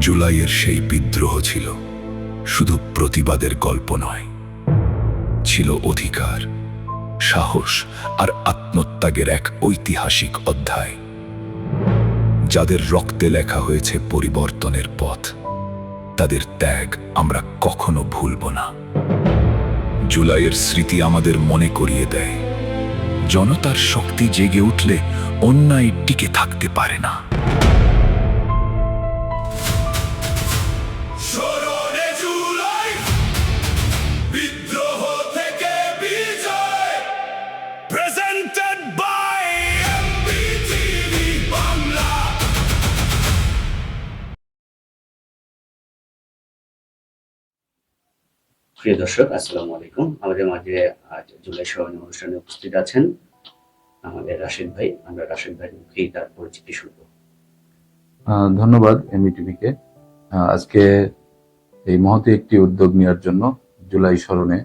জুলাইয়ের সেই বিদ্রোহ ছিল শুধু প্রতিবাদের গল্প নয়, ছিল অধিকার, সাহস আর আত্মত্যাগের এক ঐতিহাসিক অধ্যায়। যাদের রক্তে লেখা হয়েছে পরিবর্তনের পথ, তাদের ত্যাগ আমরা কখনো ভুলব না। জুলাইয়ের স্মৃতি আমাদের মনে করিয়ে দেয়, জনতার শক্তি জেগে উঠলে অন্যায় টিকে থাকতে পারে না। প্রিয় দর্শক, আসসালামু আলাইকুম। আমাদের মাঝে আজ জুলাই স্মরণীয় অনুষ্ঠানে উপস্থিত আছেন আমাদের রাশেদ ভাই। আমরা রাশেদ ভাইয়ের মুখেই তার পরিচিতি শুনব। ধন্যবাদ এমইটিভিকে আজকে এই মহতী একটি উদ্যোগ নেওয়ার জন্য, জুলাই স্মরণে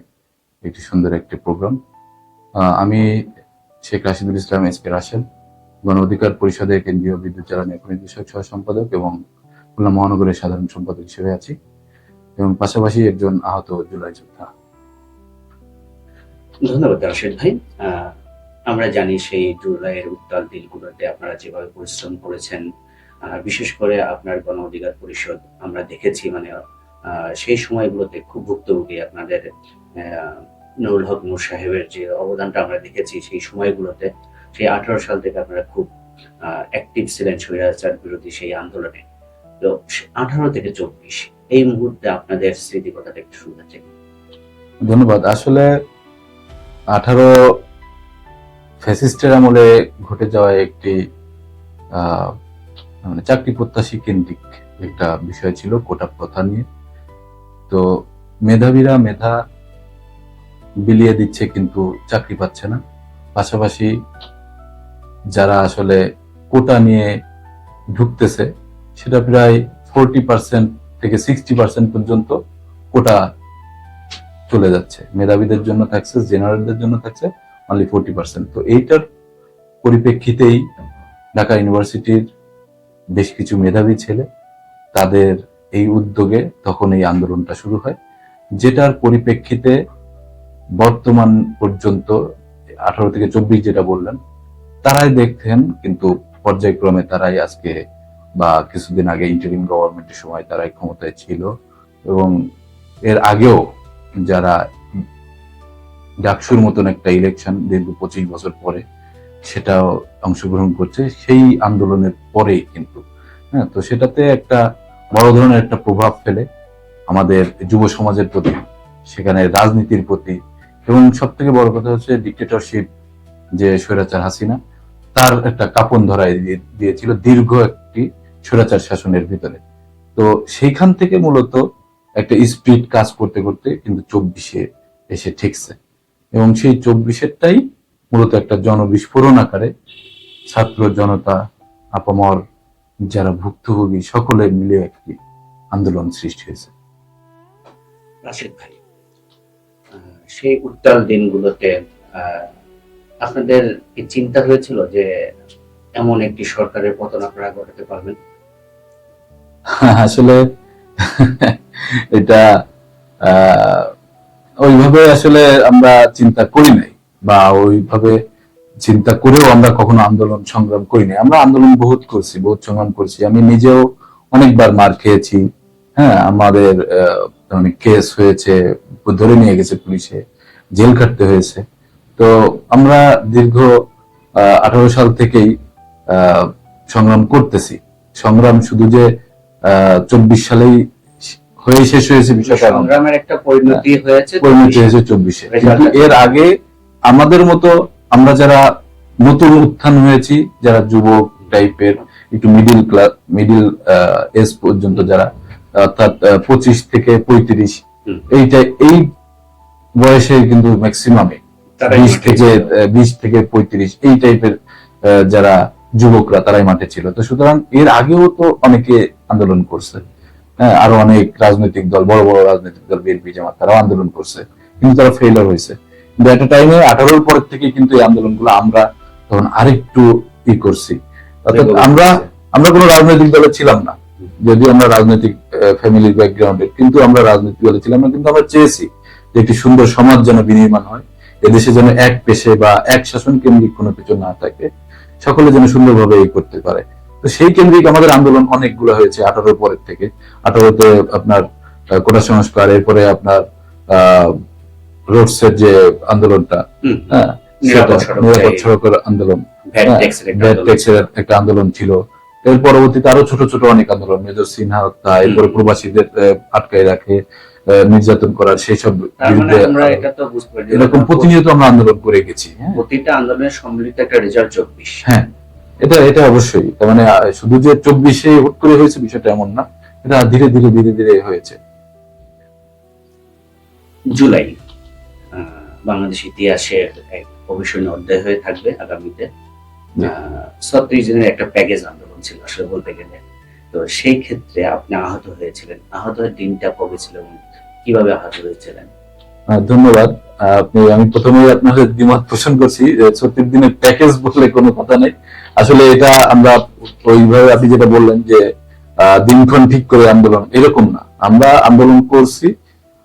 একটি সুন্দর একটি প্রোগ্রাম। আমি শেখ রাশিদুল ইসলাম এসকে রাশেদ, গণ অধিকার পরিষদের কেন্দ্রীয় বিদ্যুৎ জ্বালানি অর্থনীতি বিষয়ক সহ সম্পাদক এবং খুলনা মহানগরের সাধারণ সম্পাদক হিসেবে আছি, এবং পাশাপাশি একজন আহত জুলাই যোদ্ধা। ধন্যবাদ রাশেদ ভাই। আমরা জানি সেই জুলাইয়ের উত্তাল দিনগুলোতে আপনারা যেভাবে পরিশ্রম করেছেন, বিশেষ করে আপনার গণ অধিকার পরিষদ আমরা দেখেছি, মানে সেই সময়গুলোতে খুব ভুক্তভোগী আপনাদের নুরুল হক নূর সাহেবের যে অবদানটা আমরা দেখেছি সেই সময়গুলোতে। সেই 18 সাল থেকে আপনারা খুব অ্যাক্টিভ ছিলেন স্বৈরাচার বিরোধী সেই আন্দোলনে। তো 18 থেকে 24 এই মুহূর্তে আপনাদের স্মৃতি কথাটা একটু শুনতে চাই। ধন্যবাদ। আসলে 18 ফ্যাসিস্টের আমলে ঘটে যাওয়া একটি মানে চাকরি প্রত্যাশী কেন্দ্রিক একটা বিষয় ছিল কোটা প্রথা নিয়ে। তো মেধাবীরা মেধা বিলিয়ে দিচ্ছে কিন্তু চাকরি পাচ্ছে না। পাশাপাশি যারা আসলে কোটা নিয়ে ঢুকতেছে সেটা প্রায় 40% থেকে 60% পর্যন্ত কোটা চলে যাচ্ছে। মেধাবীদের জন্য থাকছে, জেনারেলদের জন্য থাকছে অনলি 40%। তো এইটার পরিপ্রেক্ষিতেই ঢাকা ইউনিভার্সিটির বেশ কিছু মেধাবী ছেলে, তাদের এই উদ্যোগে তখন এই আন্দোলনটা শুরু হয়, যেটার পরিপ্রেক্ষিতে বর্তমান পর্যন্ত 18 থেকে 24 যেটা বললেন, তারাই দেখতেন কিন্তু পর্যায়ক্রমে তারাই আজকে বা কিছুদিন আগে ইন্টারিম গভর্নমেন্টের সময় তারাই ক্ষমতায় ছিল, এবং এর আগেও যারা ডাকসুর মতন একটা ইলেকশন দীর্ঘ 25 বছর পরে সেটাও অংশগ্রহণ করছে সেই আন্দোলনের পরেই কিন্তু। হ্যাঁ, তো সেটাতে একটা বড় ধরনের একটা প্রভাব ফেলে আমাদের যুব সমাজের প্রতি, সেখানে রাজনীতির প্রতি, এবং সব থেকে বড় কথা হচ্ছে ডিক্টেটরশিপ যে স্বৈরাচার হাসিনা, তার একটা কাঁপন ধরায় দিয়েছিল দীর্ঘ একটি স্বৈরাচার শাসনের ভিতরে। তো সেইখান থেকে মূলত একটা স্পিড কাজ করতে করতে কিন্তু 24-এ এসে ঠেকছে, এবং সেই 24-এরটাই মূলত একটা জনবিস্ফোরণ আকারে ছাত্র জনতা, আপামর যারা ভুক্তভোগী সকলে মিলে একটি আন্দোলন সৃষ্টি হয়েছে। রাশেদ ভাই, সেই উত্তাল দিনগুলোতে আপনাদের কি চিন্তা হয়েছিল যে এমন একটি সরকারের পতন আপনারা ঘটাতে পারবেন? আসলে এটা ওইভাবে আসলে আমরা চিন্তা করি নাই, বা ওইভাবে চিন্তা করেও আমরা কখনো আন্দোলন সংগ্রাম করি নাই। আমরা আন্দোলন বহুত করছি, বহুত সংগ্রাম করছি। আমি নিজেও অনেকবার মার খেয়েছি। হ্যাঁ, আমাদের অনেক কেস হয়েছে, ধরে নিয়ে গেছে পুলিশে, জেল কাটতে হয়েছে। তো আমরা দীর্ঘ 18 সাল থেকেই সংগ্রাম করতেছি। সংগ্রাম শুধু যে 24 সালেই হয়ে শেষ হয়েছে বিষয়টা, সংগ্রামের একটা পরিণতি হয়েছে 24-এ। কিন্তু এর আগে আমাদের মতো আমরা যারা নতুন উত্থান হয়েছি, যারা যুবক টাইপের, একটু মিডিল এজ পর্যন্ত যারা, অর্থাৎ 25 থেকে 35, এই বয়সে কিন্তু ম্যাক্সিমামে 20 থেকে 35 এই টাইপের যারা যুবকরা, তারাই মাঠে ছিল। তো সুতরাং এর আগেও তো অনেকে আন্দোলন করছে। হ্যাঁ, আরো অনেক রাজনৈতিক দল, বড় বড় রাজনৈতিক দল, বিএনপি জামাত, তারাও আন্দোলন করছে, কিন্তু তারা ফেইলার হয়েছে। কিন্তু একটা টাইমে 18-র পরের থেকে কিন্তু এই আন্দোলনগুলো আমরা তখন আরেকটু করছি। অর্থাৎ আমরা কোনো রাজনৈতিক দলে ছিলাম না, যদি আমরা রাজনৈতিক ফ্যামিলির ব্যাকগ্রাউন্ডে, কিন্তু আমরা রাজনীতি দলে ছিলাম না, কিন্তু আমরা চেয়েছি যে একটি সুন্দর সমাজ যেন বিনির্মাণ হয়, এদেশে যেন এক পেশে বা এক শাসন কেন্দ্রিক কোনো কিছু না থাকে, সকলে যেন সুন্দরভাবে এই করতে পারে। তো সেই কেন্দ্রিক আমাদের আন্দোলন অনেকগুলো হয়েছে 18 পরের থেকে। 18তে আপনার কোটা সংস্কার, এরপরে আপনার রোডসের যে আন্দোলনটা, হ্যাঁ, নিরাপদ নিরাপদ সড়কের আন্দোলন, ভ্যাট হ্যাঁ, ট্যাক্সের একটা ভ্যাট আন্দোলন। ট্যাক্সের একটা আন্দোলন ছিল। এর পরবর্তীতে আরো ছোট ছোট অনেক আন্দোলন, মেজর সিনহা হত্যা, এরপরে প্রবাসীদের আটকায় রাখে, নির্যাতন করার, সেই সব তার মানে বিরুদ্ধে আমরা এটা তো বুঝতে পারি যে এরকম প্রতিনিয়ত আমরা আন্দোলন করে গেছি। হ্যাঁ, প্রতিটা আন্দোলনের সম্মিলিত একটা রেজাল্ট 24। হ্যাঁ, এটা অবশ্যই। তার মানে শুধু যে 24-এ হুট করে হয়েছে বিষয়টা এমন না, এটা ধীরে ধীরে ধীরে ধীরে হয়েছে। জুলাই বাংলাদেশ ইতিহাসের এক অবিস্মরণীয় অধ্যায় হয়ে থাকবে আগামীতে। 36 দিনের একটা প্যাকেজ আন্দোলন ছিল আসলে বলতে গেলে। তো সেই ক্ষেত্রে আপনি আহত হয়েছিলেন, আহত হওয়ার দিনটা কবে ছিল এবং কিভাবে আহত হয়েছিলেন? ধন্যবাদ। আমি প্রথমেই আপনার দ্বিমত পোষণ করছি, 36 দিনের প্যাকেজ বলে কোনো কথা নেই। আসলে এটা আমরা ওইভাবে আপনি যেটা বললেন যে দিনক্ষণ ঠিক করে আন্দোলন, এরকম না। আমরা আন্দোলন করছি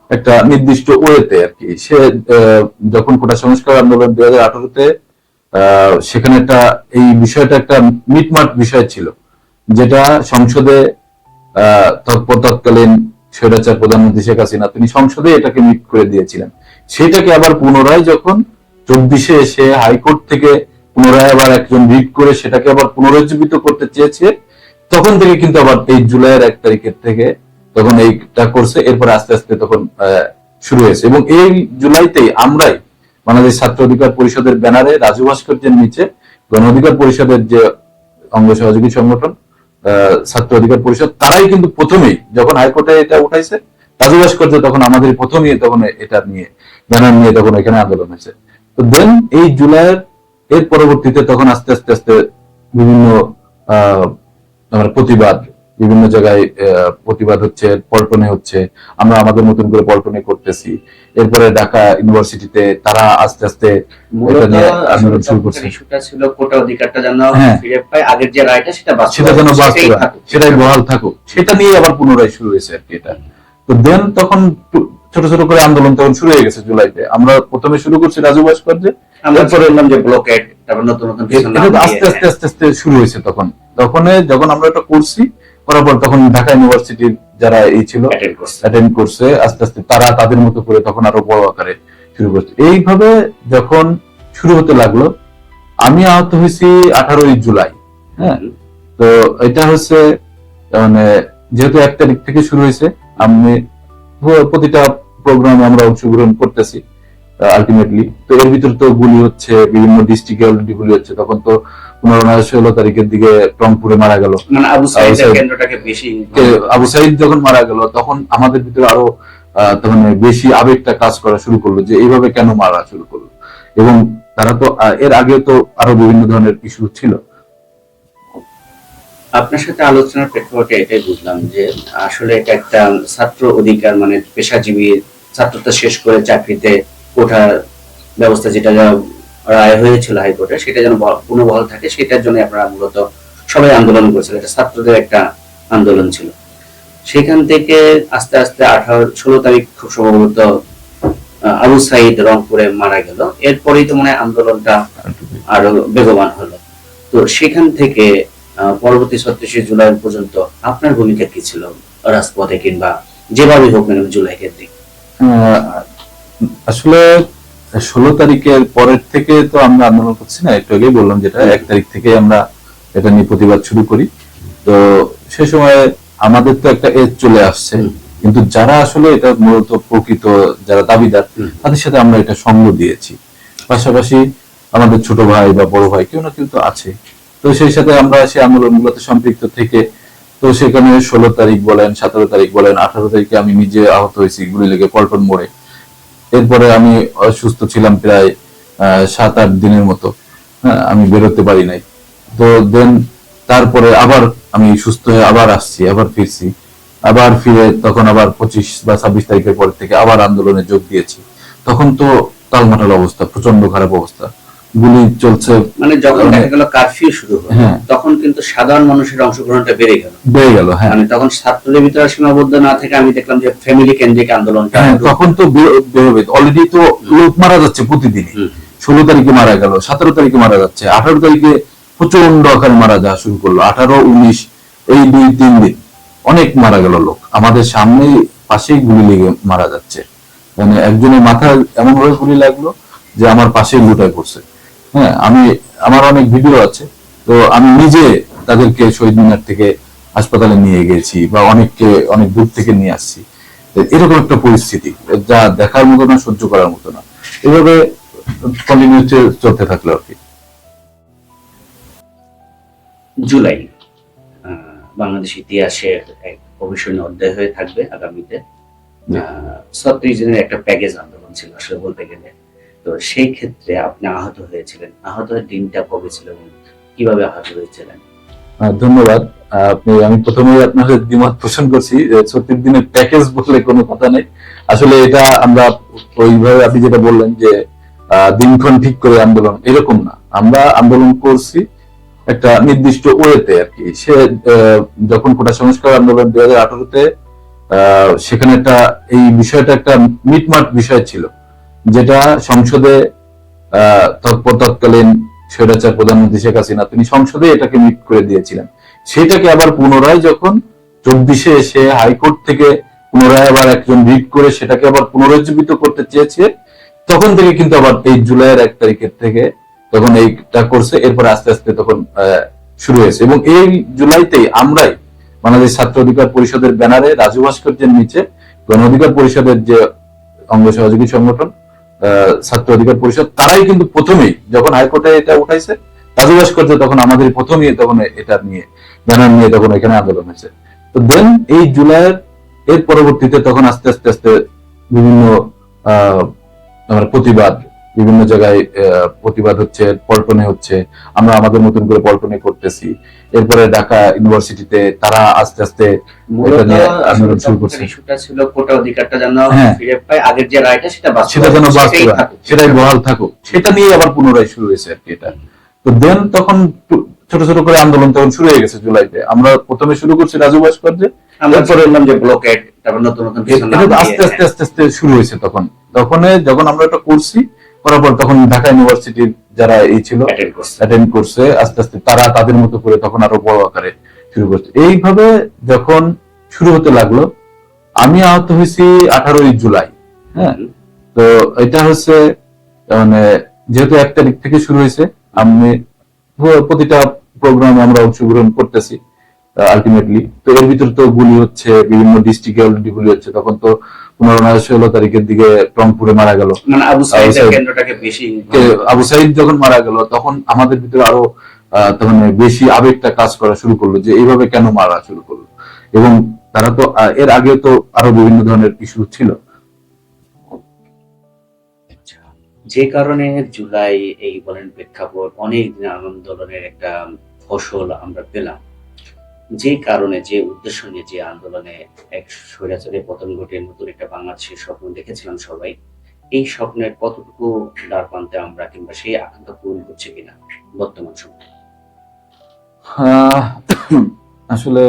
একটা নির্দিষ্ট ওয়েতে আর কি। সে যখন কোটা সংস্কার আন্দোলন 2018-তে, সেখানে একটা এই বিষয়টা একটা মিটমাট বিষয় ছিল, যেটা সংসদে তৎকালীন স্বৈরাচার প্রধানমন্ত্রী শেখ হাসিনা তিনি সংসদে এটাকে মিট করে দিয়েছিলেন। সেটাকে আবার পুনরায় যখন 24-এ এসে হাইকোর্ট থেকে পুনরায় আবার একজন রিট করে সেটাকে আবার পুনরুজ্জীবিত করতে চেয়েছে, তখন থেকে কিন্তু আবার এই জুলাইয়ের 1 তারিখের থেকে তখন এইটা করছে। এরপর আস্তে আস্তে তখন শুরু হয়েছে, এবং এই জুলাইতেই আমরাই বাংলাদেশ ছাত্র অধিকার পরিষদের ব্যানারে রাজু ভাস্কর্যের নিচে গণ অধিকার পরিষদের যে অঙ্গ সহযোগী সংগঠন ছাত্র অধিকার পরিষদ, তারাই কিন্তু প্রথমেই যখন হাইকোর্টে এটা উঠাইছে রাজু ভাস্কর্য, তখন আমাদের প্রথমেই তখন এটা নিয়ে ব্যানার নিয়ে তখন এখানে আন্দোলন হয়েছে। তো দেন এই জুলাইয়ের এর পরবর্তীতে তখন আস্তে আস্তে আস্তে বিভিন্ন আমার প্রতিবাদ, বিভিন্ন জায়গায় প্রতিবাদ হচ্ছে, পল্টনে হচ্ছে, আমরা আমাদের মতন করে পল্টনে করতেছি। এরপরে ঢাকা ইউনিভার্সিটিতে তারা আস্তে আস্তে এটা নিয়ে আন্দোলন শুরু করছে। ইস্যুটা ছিল কোটা অধিকারটা যেন হ্যাঁ। ফিরে পায়, আগের যে রায়টা সেটা সেটা যেন সেটাই বাস্তবায়ন, থাকুক। সেটাই বহাল থাকুক, সেটা নিয়ে আবার পুনরায় শুরু হয়েছে আর কি এটা। তো দেন তখন ছোট ছোট করে আন্দোলন তখন শুরু হয়ে গেছে জুলাইতে। আমরা প্রথমে শুরু করছি রাজু ভাস্কর্যে, আমরা এরপরে বললাম যে ব্লকেট, তারপর নতুন নতুন কিছু নাম এটা তো দিয়ে, আস্তে আস্তে আস্তে আস্তে শুরু হয়েছে। তখন যখন আমরা এটা করছি, করার পর তখন ঢাকা ইউনিভার্সিটির যারা এই ছিল attend করছে। অ্যাটেন্ড করছে, আস্তে আস্তে তারা তাদের মতো করে তখন আরো বড় আকারে শুরু করছে। এইভাবে যখন শুরু হতে লাগলো, আমি আহত হয়েছি 18ই জুলাই। হ্যাঁ, তো এটা হচ্ছে মানে যেহেতু 1 তারিখ থেকে শুরু হয়েছে, আমি প্রতিটা প্রোগ্রামে আমরা অংশগ্রহণ করতেছি আলটিমেটলি। তো এর ভিতরে তো গুলি হচ্ছে, বিভিন্ন ডিস্ট্রিক্টে অলরেডি গুলি হচ্ছে। তখন তো 15-16 তারিখের দিকে রংপুরে মারা গেল মানে আবু সাইদের কেন্দ্রটাকে বেশি আবু সাইদ। যখন মারা গেল তখন আমাদের ভিতরে আরো তার মানে বেশি আবেগটা কাজ করা শুরু করলো, যে এইভাবে কেন মারা শুরু করলো। এবং তারা তো এর আগে তো আরো বিভিন্ন ধরনের ইস্যু ছিল। আপনার সাথে আলোচনার প্রেক্ষাপটে এটাই বুঝলাম যে আসলে এটা একটা ছাত্র অধিকার, মানে পেশাজীবী ছাত্রত্ব শেষ করে চাকরিতে ওঠার ব্যবস্থা, যেটা রায় হয়েছিল হাইকোর্টে, সেটা যেন পুনর্বহাল থাকে, সেটার জন্য আপনারা মূলত সবাই আন্দোলন করেছিলেন। এটা ছাত্রদের একটা আন্দোলন ছিল। সেখান থেকে আস্তে আস্তে 16 তারিখ খুব সম্ভবত আবু সাইদ রংপুরে মারা গেল। এরপরেই তো মনে হয় আন্দোলনটা আরো বেগবান হলো। তো সেখান থেকে পরবর্তী 36 জুলাই পর্যন্ত আপনার ভূমিকা কি ছিল রাজপথে, কিংবা যেভাবে হোক না কেন জুলাইয়ের দিক? আসলে 16 তারিখের পরের থেকে তো আমরা আন্দোলন করছি না, একটু আগেই বললাম, যেটা 1 তারিখ থেকে আমরা এটা নিয়ে প্রতিবাদ শুরু করি। তো সে সময় আমাদের তো একটা এজ চলে আসছে, কিন্তু যারা আসলে এটা মূলত প্রকৃত যারা দাবিদার, তাদের সাথে আমরা এটা সঙ্গ দিয়েছি। পাশাপাশি আমাদের ছোট ভাই বা বড় ভাই কেউ না কেউ তো আছে, তো সেই সাথে আমরা সেই আন্দোলনগুলোতে সম্পৃক্ত থেকে, তো সেখানে 16 তারিখ বলেন, 17 তারিখ বলেন, 18 তারিখে আমি নিজে আহত হয়েছি গুলি লেগে পল্টন মোড়ে। এরপরে আমি অসুস্থ ছিলাম প্রায় 7-8 দিনের মতো, হ্যাঁ, আমি বেরোতে পারি নাই। তো দেন তারপরে আবার আমি সুস্থ হয়ে আবার আসছি, আবার ফিরছি, আবার ফিরে তখন আবার 25 বা 26 তারিখের পর থেকে আবার আন্দোলনে যোগ দিয়েছি। তখন তো তালমাটাল অবস্থা, প্রচন্ড খারাপ অবস্থা, গুলি চলছে, মানে যখন দেখা গেল কারফিউ শুরু হলো, হ্যাঁ। তখন কিন্তু সাধারণ মানুষের অংশগ্রহণটা বেড়ে গেল। হ্যাঁ। মানে তখন ছাত্রদের ভিতরে সীমাবদ্ধ না থেকে আমি দেখলাম যে ফ্যামিলি কেন্দ্রিক আন্দোলনটা হ্যাঁ, তখন তো বেরোবে অলরেডি, তো লোক মারা যাচ্ছে প্রতিদিন। 16 তারিখে মারা গেল, 17 তারিখে মারা যাচ্ছে, 18 তারিখে প্রচন্ড আকারে মারা যাওয়া শুরু করলো, 18, 19 এই 2-3 দিন অনেক মারা গেল লোক, আমাদের সামনেই পাশেই গুলি লেগে মারা যাচ্ছে। মানে একজনের মাথায় এমন ভাবে গুলি লাগলো যে আমার পাশেই লুটায় পড়ছে। হ্যাঁ, আমার অনেক ভিডিও আছে, তো আমি নিজে তাদেরকে শহীদ মিনার থেকে হাসপাতালে নিয়ে গেছি বা অনেককে অনেক দূর থেকে নিয়ে আসছি। তো এরকম একটা পরিস্থিতি যা দেখার মতো না, সহ্য করার মতো না। এভাবে কন্টিনিউ চলতে থাকলো আর কি। জুলাই বাংলাদেশ ইতিহাসের এক অবিস্মরণীয় অধ্যায় হয়ে থাকবে আগামীতে। 36 দিনের একটা প্যাকেজ আন্দোলন ছিল আসলে বলতে গেলে। তো সেই ক্ষেত্রে আপনি আহত হয়েছিলেন, আহতের দিনটা কবে ছিল এবং কিভাবে আহত হয়েছিলেন? ধন্যবাদ। আমি প্রথমে আপনার দ্বিমত পোষণ করছি, 36 দিনের প্যাকেজ বললে কোনো কথা নেই। আসলে এটা আমরা ওইভাবে আপনি যেটা বললেন যে দিনক্ষণ ঠিক করে আন্দোলন, এরকম না। আমরা আন্দোলন করছি একটা নির্দিষ্ট ওয়েতে আর কি। সে যখন কোটা সংস্কার আন্দোলন 2018-তে, সেখানে এই বিষয়টা একটা মিটমাট বিষয় ছিল, যেটা সংসদে তৎকালীন স্বৈরাচার প্রধানমন্ত্রী শেখ হাসিনা তিনি সংসদে এটাকে মিট করে দিয়েছিলেন। সেটাকে আবার পুনরায় যখন 24-এ এসে হাইকোর্ট থেকে পুনরায় আবার একজন রিট করে সেটাকে আবার পুনরুজ্জীবিত করতে চেয়েছে, তখন থেকে কিন্তু আবার এই জুলাইয়ের 1 তারিখের থেকে তখন এইটা করছে। এরপরে আস্তে আস্তে তখন শুরু হয়েছে, এবং এই জুলাইতেই আমরাই বাংলাদেশ ছাত্র অধিকার পরিষদের ব্যানারে রাজু ভাস্কর্যের নিচে গণ অধিকার পরিষদের যে অঙ্গ সহযোগী সংগঠন ছাত্র অধিকার পরিষদ, তারাই কিন্তু প্রথমেই যখন হাইকোর্টে এটা উঠাইছে রাজু ভাস্কর্য, তখন আমাদের প্রথমেই তখন এটা নিয়ে ব্যানার নিয়ে তখন এখানে আন্দোলন হয়েছে। তো দেন এই জুলাইয়ের এর পরবর্তীতে তখন আস্তে আস্তে আস্তে বিভিন্ন প্রতিবাদ, বিভিন্ন জায়গায় প্রতিবাদ হচ্ছে, পল্টনে হচ্ছে, আমরা আমাদের মতন করে পল্টনে করতেছি। এরপরে ঢাকা ইউনিভার্সিটিতে তারা আস্তে আস্তে এটা নিয়ে আন্দোলন শুরু করছে। ইস্যুটা ছিল কোটা অধিকারটা যেন হ্যাঁ। ফিরে পায়, আগের যে রায়টা সেটা সেটা যেন সেটাই বহাল থাকুক, সেটা নিয়ে আবার পুনরায় শুরু হয়েছে আর কি এটা। তো দেন তখন ছোট ছোট করে আন্দোলন তখন শুরু হয়ে গেছে জুলাইতে। আমরা প্রথমে শুরু করছি রাজু ভাস্কর্যে, তারপরে বললাম যে ব্লকেট, তারপর নতুন নতুন আস্তে আস্তে আস্তে আস্তে শুরু হয়েছে। তখন যখন আমরা এটা করছি, করার পর তখন ঢাকা ইউনিভার্সিটির যারা এই ছিল অ্যাটেন্ড করছে, আস্তে আস্তে তারা তাদের মতো করে তখন আরো বড় আকারে শুরু করছে। এইভাবে যখন শুরু হতে লাগলো, আমি আহত হয়েছি 18ই জুলাই। হ্যাঁ, তো এটা হচ্ছে মানে যেহেতু 1 তারিখ থেকে শুরু হয়েছে, আমি প্রতিটা প্রোগ্রামে আমরা অংশগ্রহণ করতেছি আলটিমেটলি। তো এর ভিতরে তো গুলি হচ্ছে, বিভিন্ন ডিস্ট্রিক্টে অলরেডি গুলি হচ্ছে। তখন তো 15-16 তারিখের দিকে রংপুরে মারা গেল, মানে আবু সাইদ যখন মারা গেল, তখন আমাদের ভিতরে আরো বেশি আবেগটা কাজ করা শুরু করলো যে এইভাবে কেন মারা শুরু করলো। এবং তারা তো এর আগে তো আরো বিভিন্ন ধরনের ইস্যু ছিল। যে কারণে জুলাই এই বলেন প্রেক্ষাপট, অনেক আন্দোলনের একটা ফসল আমরা পেলাম, যে কারণে যে উদ্দেশ্য নিয়ে যে আন্দোলনে এক স্বৈরাচারের পতন ঘটে নতুন একটা বাংলাদেশের স্বপ্ন দেখেছিলাম সবাই, এই স্বপ্নের কতটুকু দ্বার প্রান্তে আমরা কিংবা সেই আকাঙ্ক্ষা পূরণ করছে কিনা বর্তমান সময়ে? আসলে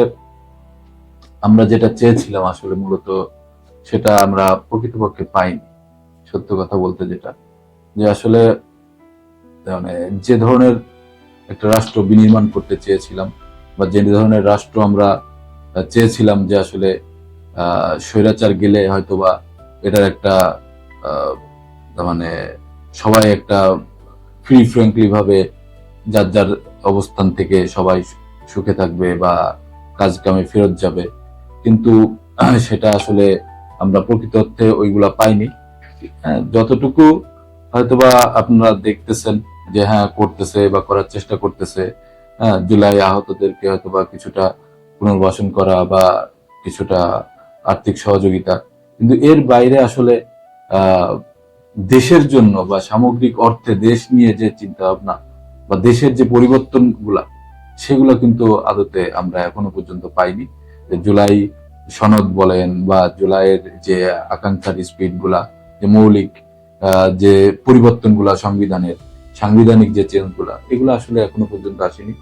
আমরা যেটা চেয়েছিলাম আসলে মূলত সেটা আমরা প্রকৃতপক্ষে পাইনি। সত্য কথা বলতে যেটা, যে আসলে মানে যে ধরনের একটা রাষ্ট্র বিনির্মাণ করতে চেয়েছিলাম, বা যে ধরনের রাষ্ট্র আমরা চেয়েছিলাম, যে আসলে স্বৈরাচার গেলে হয়তোবা এটার একটা মানে সবাই একটা ফ্রি ফ্র্যাঙ্কলি ভাবে যার যার অবস্থান থেকে সবাই সুখে থাকবে বা কাজ কামে ফেরত যাবে, কিন্তু সেটা আসলে আমরা প্রকৃত অর্থে ওইগুলা পাইনি। যতটুকু হয়তোবা আপনারা দেখতেছেন যে হ্যাঁ করতেছে বা করার চেষ্টা করতেছে, হ্যাঁ জুলাই আহতদেরকে হয়তোবা কিছুটা পুনর্বাসন করা বা কিছুটা আর্থিক সহযোগিতা, কিন্তু এর বাইরে আসলে দেশের জন্য বা সামগ্রিক অর্থে দেশ নিয়ে যে চিন্তা ভাবনা বা দেশের যে পরিবর্তন গুলা, সেগুলো কিন্তু আদতে আমরা এখনো পর্যন্ত পাইনি। জুলাই সনদ বলেন বা জুলাইয়ের যে আকাঙ্ক্ষার স্পিড গুলা, যে মৌলিক যে পরিবর্তন গুলা সংবিধানের, সাংবিধানিক যে চেঞ্জগুলা, এগুলো আসলে এখনো পর্যন্ত আসেনি,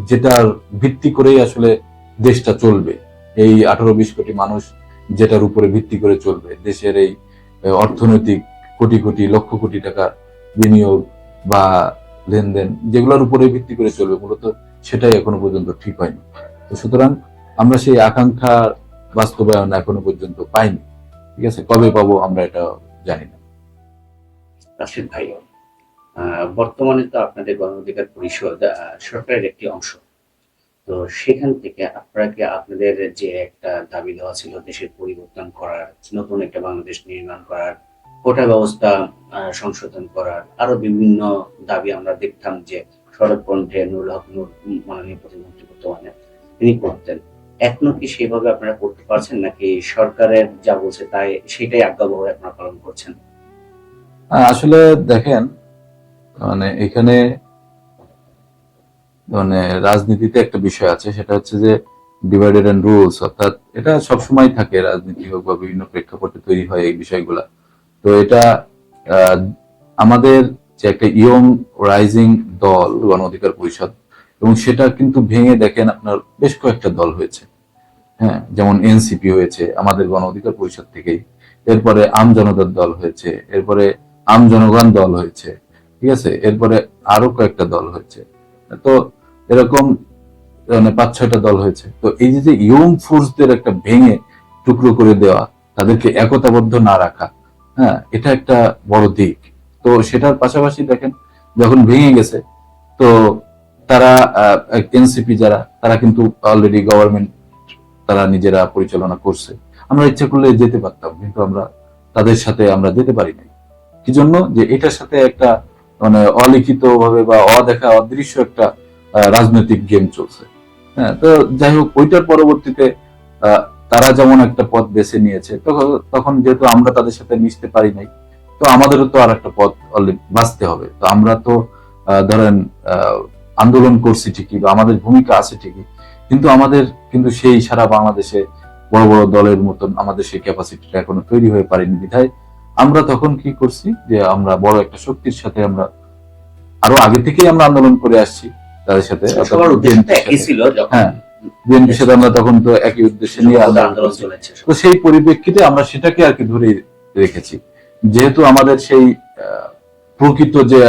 যেটার ভিত্তি করেই আসলে দেশটা চলবে। এই 18-20 কোটি মানুষ যেটার উপরে ভিত্তি করে চলবে, দেশের এই অর্থনৈতিক কোটি কোটি লক্ষ কোটি টাকা বিনিয়োগ বা লেনদেন, যেগুলোর উপরে ভিত্তি করে চলবে, মূলত সেটাই এখনো পর্যন্ত ঠিক হয়নি। তো সুতরাং আমরা সেই আকাঙ্ক্ষা বাস্তবায়ন এখনো পর্যন্ত পাইনি। ঠিক আছে, কবে পাবো আমরা এটা জানি না। রাশিদ ভাই, বর্তমানে তো আপনাদের গণ অধিকার পরিষদ সরকারের একটি অংশ, তো সেখান থেকে আপনারা কি আপনাদের যে একটা দাবি দেওয়া ছিল দেশের পরিবর্তন করার, নতুন একটা বাংলাদেশ নির্মাণ করার, কোটা ব্যবস্থা সংশোধন করার, আরো বিভিন্ন দাবি আমরা দেখতাম যে শরৎকণ্ঠে নুরুল হক নূর মাননীয় প্রতিমন্ত্রী বর্তমানে তিনি করতেন, এখনো কি সেভাবে আপনারা করতে পারছেন, নাকি সরকারের যা বলছে তাই সেটাই আজ্ঞাবহ আপনারা পালন করছেন? আসলে দেখেন, মানে এখানে মানে রাজনীতিতে একটা বিষয় আছে, সেটা হচ্ছে যে ডিভাইডেড এন্ড রুলস, অর্থাৎ এটা সবসময় থাকে, রাজনীতি হোক বা বিভিন্ন প্রেক্ষাপটে তৈরি হয় এই বিষয়গুলা। তো এটা আহ, আমাদের যে একটা ইয়ং রাইজিং দল গণ অধিকার পরিষদ, এবং সেটা কিন্তু ভেঙে দেখেন আপনার বেশ কয়েকটা দল হয়েছে। হ্যাঁ, যেমন এনসিপি হয়েছে আমাদের গণ অধিকার পরিষদ থেকেই, এরপরে আম জনতার দল হয়েছে, এরপরে আম জনগণ দল হয়েছে, ঠিক আছে, এরপরে আরো কয়েকটা দল হয়েছে। তো এরকম মানে 5-6টা দল হয়েছে। তো এই যে ইয়ং ফোর্সদের একটা ভেঙে টুকরো করে দেওয়া, তাদেরকে একতাবদ্ধ না রাখা, হ্যাঁ, এটা একটা বড় দিক। তো সেটার পাশাপাশি দেখেন, যখন ভেঙে গেছে, তো তারা এনসিপি যারা, তারা কিন্তু অলরেডি গভর্নমেন্ট তারা নিজেরা পরিচালনা করছে। আমরা ইচ্ছা করলে যেতে পারতাম, কিন্তু আমরা তাদের সাথে আমরা যেতে পারি নাই। কি জন্য? যে এটার সাথে একটা মানে অলিখিত ভাবে বা অদেখা অদৃশ্য একটা রাজনৈতিক গেম চলছে। হ্যাঁ, তো যাই হোক, ওইটার পরবর্তীতে আহ, তারা যেমন একটা পথ বেছে নিয়েছে, তখন যেহেতু আমরা তাদের সাথে মিশতে পারি নাই, তো আমাদেরও তো আর একটা পথ অলরেডি বাঁচতে হবে। তো আমরা তো ধরেন আন্দোলন করছি ঠিকই, বা আমাদের ভূমিকা আছে ঠিকই, কিন্তু আমাদের কিন্তু সেই সারা বাংলাদেশে বড় বড় দলের মতন আমাদের সেই ক্যাপাসিটিটা এখনো তৈরি হয়ে পারেনি। বিধায় আমরা তখন কি করছি, যে আমরা বড় একটা শক্তির সাথে আমরা আরো আগে থেকেই আমরা আন্দোলন করে আসছি তাদের সাথে। সবার উদ্দেশ্যটা একই ছিল, হ্যাঁ, বিএনপির সাথে আমরা তখন তো একই উদ্দেশ্যে নিয়ে আন্দোলন চলেছে। তো সেই পরিপ্রেক্ষিতে আমরা সেটাকে আর কি ধরে রেখেছি। যেহেতু আমাদের সেই প্রকৃত যে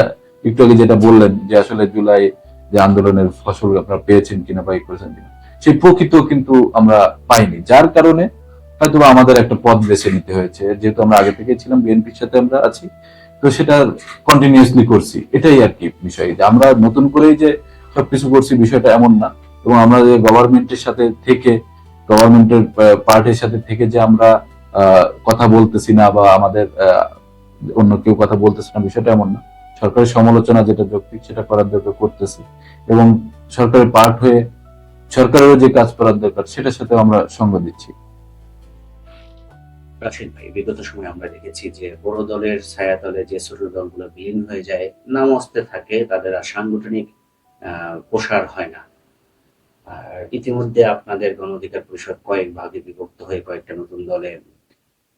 একটু আগে যেটা বললেন, যে আসলে জুলাই যে আন্দোলনের ফসল আপনারা পেয়েছেন কিনা বা করেছেন কিনা, সেই প্রকৃত কিন্তু আমরা পাইনি, যার কারণে হয়তো আমাদের একটা পথ বেছে নিতে হয়েছে। যেহেতু আমরা আগে থেকে ছিলাম বিএনপির সাথে আমরা আছি, তো সেটা কন্টিনিউয়াসলি করছি। এটাই আর কি বিষয়, যে আমরা নতুন করেই যে সবকিছু করছি বিষয়টা এমন না। এবং আমরা যে গভর্নমেন্টের সাথে থেকে, গভর্নমেন্টের পার্টির সাথে থেকে যে আমরা কথা বলতেছি না, বা আমাদের অন্য কেউ কথা বলতেছে না, বিষয়টা এমন না। সরকারের সমালোচনা যেটা যৌক্তিক সেটা করার দরকার করতেছি, এবং সরকারের পার্ট হয়ে সরকারেরও যে কাজ করার দরকার সেটার সাথে আমরা সঙ্গ দিচ্ছি। রাশিদ ভাই, বিগত সময়ে আমরা দেখেছি যে বড় দলের ছায়াতলে যে ছোট দলগুলো বিলীন হয়ে যায়, নাম অস্তে থাকে, তাদের আর সাংগঠনিক প্রসার হয় না। আর ইতিমধ্যে আপনাদের গণ অধিকার পরিষদ কয়েক ভাগে বিভক্ত হয়ে কয়েকটা নতুন দলে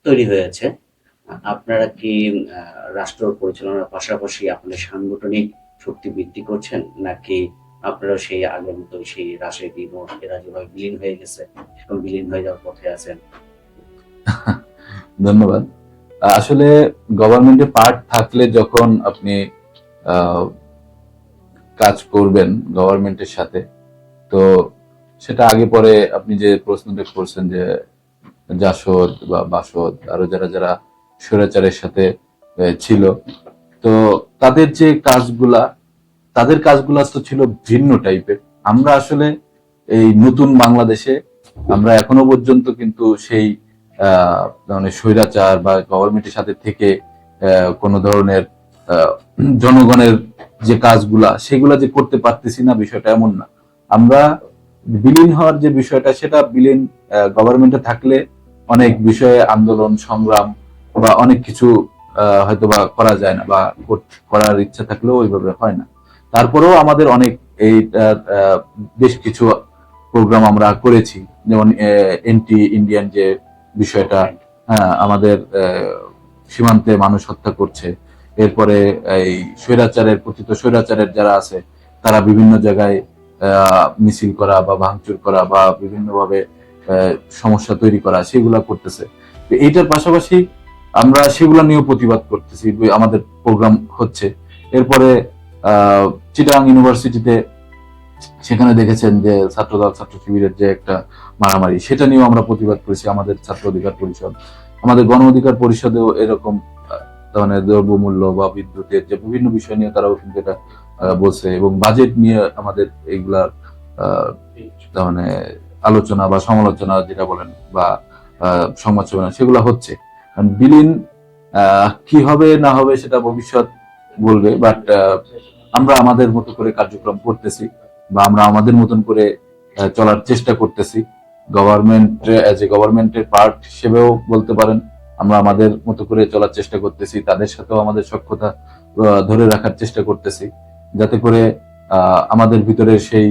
তৈরি হয়েছে। আপনারা কি রাষ্ট্র পরিচালনার পাশাপাশি আপনাদের সাংগঠনিক শক্তি বৃদ্ধি করছেন, নাকি আপনারা সেই আগের মতো সেই রাশেদ, ইমন এরা যেভাবে বিলীন হয়ে গেছে এখন বিলীন হয়ে যাওয়ার পথে আছেন? ধন্যবাদ। আসলে গভর্নমেন্টের পার্ট থাকলে যখন আপনি কাজ করবেন গভর্নমেন্টের সাথে, তো সেটা আগে পরে আপনি যে প্রশ্নটা করছেন, যে জাসদ বা বাসদ আরো যারা যারা স্বৈরাচারের সাথে ছিল, তো তাদের যে কাজগুলা, তাদের কাজগুলা তো ছিল ভিন্ন টাইপের। আমরা আসলে এই নতুন বাংলাদেশে আমরা এখনো পর্যন্ত কিন্তু সেই মানে স্বৈরাচার বা গভর্নমেন্টের সাথে থেকে কোনো ধরনের জনগণের যে কাজগুলা সেগুলা যে করতে পারতেছি না, বিষয়টা এমন না। আমরা বিলীন হওয়ার যে বিষয়টা, সেটা বিলীন গভর্নমেন্টে থাকলে অনেক বিষয়ে আন্দোলন সংগ্রাম বা অনেক কিছু হয়তো বা করা যায় না, বা করার ইচ্ছা থাকলেও ওইভাবে হয় না। তারপরেও আমাদের অনেক এই বেশ কিছু প্রোগ্রাম আমরা করেছি, যেমন এন্টি ইন্ডিয়ান যে বিষয়টা, হ্যাঁ, আমাদের সীমান্তে মানুষ হত্যা করছে, এরপরে এই স্বৈরাচারের পতিত স্বৈরাচারের যারা আছে তারা বিভিন্ন জায়গায় মিছিল করা বা ভাঙচুর করা বা বিভিন্নভাবে সমস্যা তৈরি করা সেগুলা করতেছে। তো এইটার পাশাপাশি আমরা সেগুলা নিয়েও প্রতিবাদ করতেছি, আমাদের প্রোগ্রাম হচ্ছে। এরপরে চিটাগাং ইউনিভার্সিটিতে সেখানে দেখেছেন যে ছাত্রদল ছাত্র শিবিরের যে একটা মারামারি, সেটা নিয়েও আমরা প্রতিবাদ করেছি। আমাদের ছাত্র অধিকার পরিষদ, আমাদের গণ অধিকার পরিষদেও এরকম মানে দ্রব্যমূল্য বা বিদ্যুতের যে বিভিন্ন বিষয় নিয়ে তারাও কিন্তু এটা বলছে, এবং বাজেট নিয়ে আমাদের এইগুলা মানে আলোচনা বা সমালোচনা যেটা বলেন বা সমালোচনা সেগুলো হচ্ছে। বিলীন কি হবে না হবে সেটা ভবিষ্যৎ বলবে, বাট আমরা আমাদের মতো করে কার্যক্রম করতেছি বা আমরা আমাদের মতন করে চলার চেষ্টা করতেছি। গভর্নমেন্টের পার্ট হিসেবেও বলতে পারেন, আমরা আমাদের মতো করে চলার চেষ্টা করতেছি, তাদের সাথেও আমাদের সখ্যতা ধরে রাখার চেষ্টা করতেছি, যাতে করে আমাদের ভিতরে সেই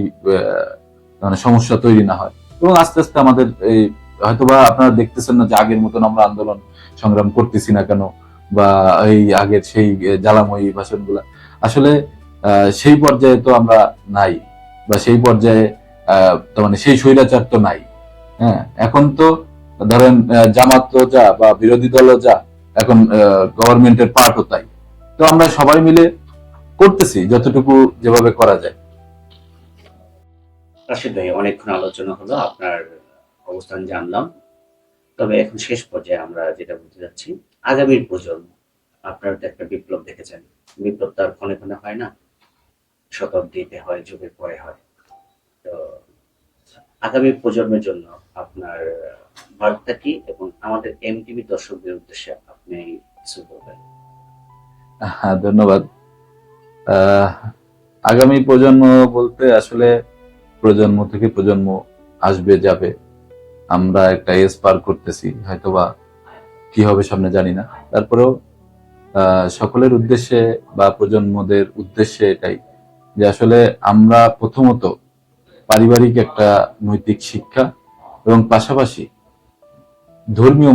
মানে সমস্যা তৈরি না হয়। এবং আস্তে আস্তে আমাদের এই হয়তোবা আপনারা দেখতেছেন না যে আগের মতন আমরা আন্দোলন সংগ্রাম করতেছি না কেন, বা এই আগের সেই জ্বালাময়ী ভাষণগুলা আসলে সেই পর্যায়ে তো আমরা নাই, বা সেই পর্যায়ে মানে সেই স্বৈরাচার তো নাই। হ্যাঁ, এখন তো ধরেন জামাত যা বা বিরোধী দলও যা, এখন গভর্নমেন্টের পার্টও তাই। তো আমরা সবাই মিলে করতেছি যতটুকু যেভাবে করা যায়। রাশিদ ভাই, অনেকক্ষণ আলোচনা হলো, আপনার অবস্থান জানলাম। তবে এখন শেষ পর্যায়ে আমরা যেটা বলতে যাচ্ছি, আগামীর প্রজন্ম, আপনারা তো একটা বিপ্লব দেখেছেন, বিপ্লব তার ক্ষণে ক্ষণে হয় না, শতাব্দীতে হয়, যুগের পরে হয়। তো আগামী প্রজন্মের জন্য আপনার বার্তা কি, এবং আমাদের এমটিভি দর্শকদের উদ্দেশ্যে আপনি কিছু বলবেন? ধন্যবাদ। আগামী প্রজন্ম বলতে আসলে প্রজন্ম থেকে প্রজন্ম আসবে যাবে, আমরা একটা এজ পার করতেছি, হয়তোবা কি হবে সামনে জানি না। তারপরেও সকলের উদ্দেশ্যে বা প্রজন্মদের উদ্দেশ্যে এটাই যে আসলে আমরা প্রথমত পারিবারিক একটা নৈতিক শিক্ষা এবং পাশাপাশি ধর্মীয়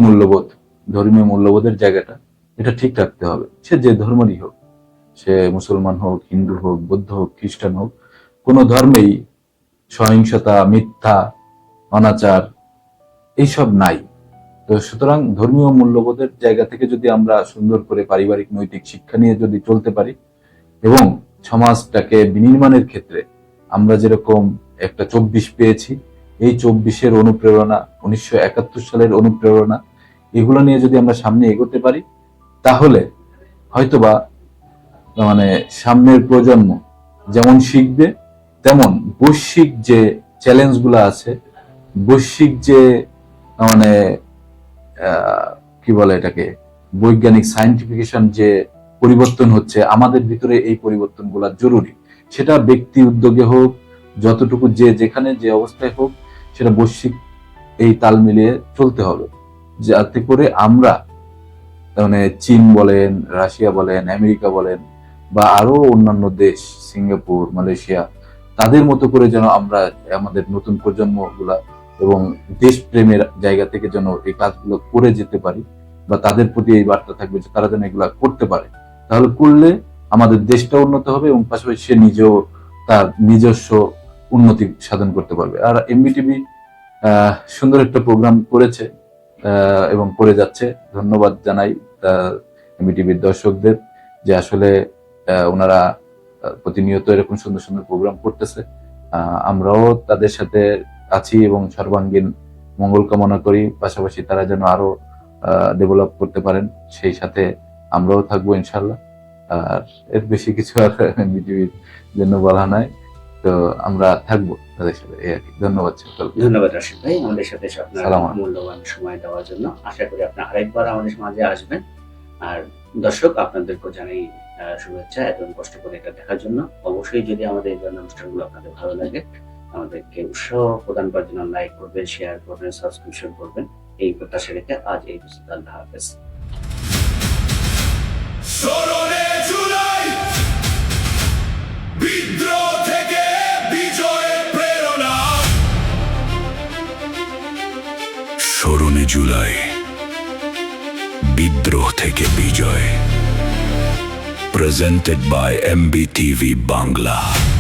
মূল্যবোধের জায়গাটা এটা ঠিক রাখতে হবে। সে যে ধর্মেরই হোক, সে মুসলমান হোক, হিন্দু হোক, বৌদ্ধ হোক, খ্রিস্টান হোক, কোনো ধর্মেই সহিংসতা, মিথ্যা, অনাচার এইসব নাই। তো সুতরাং ধর্মীয় মূল্যবোধের জায়গা থেকে যদি আমরা সুন্দর করে পারিবারিক নৈতিক শিক্ষা নিয়ে যদি চলতে পারি, এবং সমাজটাকে বিনির্মাণের ক্ষেত্রে আমরা যেরকম একটা 24 পেয়েছি, এই 24-এর অনুপ্রেরণা, 1971 সালের অনুপ্রেরণা, এগুলো নিয়ে যদি আমরা সামনে এগোতে পারি, তাহলে হয়তোবা মানে সামনের প্রজন্ম যেমন শিখবে, তেমন বৈশ্বিক যে চ্যালেঞ্জগুলো আছে, বৈশ্বিক যে মানে কি বলে এটাকে, বৈজ্ঞানিক সায়েন্টিফিকেশন যে পরিবর্তন হচ্ছে, আমাদের ভিতরে এই পরিবর্তনগুলো জরুরি। সেটা ব্যক্তি উদ্যোগে হোক, যতটুকু যে যেখানে যে অবস্থায় হোক, সেটা বৈশ্বিক এই তাল মিলিয়ে চলতে হবে, যাতে করে আমরা মানে চীন বলেন, রাশিয়া বলেন, আমেরিকা বলেন, বা আরো অন্যান্য দেশ, সিঙ্গাপুর, মালয়েশিয়া, তাদের মতো করে যেন আমরা আমাদের নতুন প্রজন্ম গুলা এবং দেশপ্রেমের জায়গা থেকে যেন এই কাজগুলো করে যেতে পারি, বা তাদের প্রতি এই বার্তা থাকবে যে তারা যেন এগুলা করতে পারে। তাহলে করলে আমাদের দেশটা উন্নত হবে এবং পাশাপাশি সে নিজেও তার নিজস্ব উন্নতি সাধন করতে পারবে। আর এমবিটিভি সুন্দর একটা প্রোগ্রাম করেছে এবং করে যাচ্ছে। ধন্যবাদ জানাই এমবিটিভির দর্শকদের যে আসলে ওনারা প্রতিনিয়ত এরকম সুন্দর সুন্দর প্রোগ্রাম করতেছে। আমরাও তাদের সাথে আছি এবং সর্বাঙ্গীন মঙ্গল কামনা করি, পাশাপাশি তারা যেন আরো ডেভেলপ করতে পারেন, সেই সাথে আমরাও থাকবো ইনশাল্লাহ। আর এর বেশি কিছু আর বিটিভির জন্য বলা নাই, তো আমরা থাকবো তাদের সাথে, এই আর কি। ধন্যবাদ। ধন্যবাদ রাশিদ ভাই, আমাদের সাথে আপনার মূল্যবান সময় দেওয়ার জন্য। আশা করি আপনি আরেকবার আমাদের মাঝে আসবেন। আর দর্শক, আপনাদেরকে জানাই শুভেচ্ছা এত কষ্ট করে এটা দেখার জন্য। অবশ্যই যদি আমাদের এই ধরনের অনুষ্ঠানগুলো আপনাদের ভালো লাগে, আমাদেরকে উৎসাহ প্রদান করার জন্য লাইক করবেন, শেয়ার করবেন, সাবস্ক্রিপশন করবেন, এই প্রত্যাশা রেখে আজ এই পর্যন্ত। আল্লাহ হাফেজ। বিদ্রোহ থেকে বিজয়ের প্রেরণা, 16 জুলাই বিদ্রোহ থেকে বিজয়। presented by MBTV Bangla.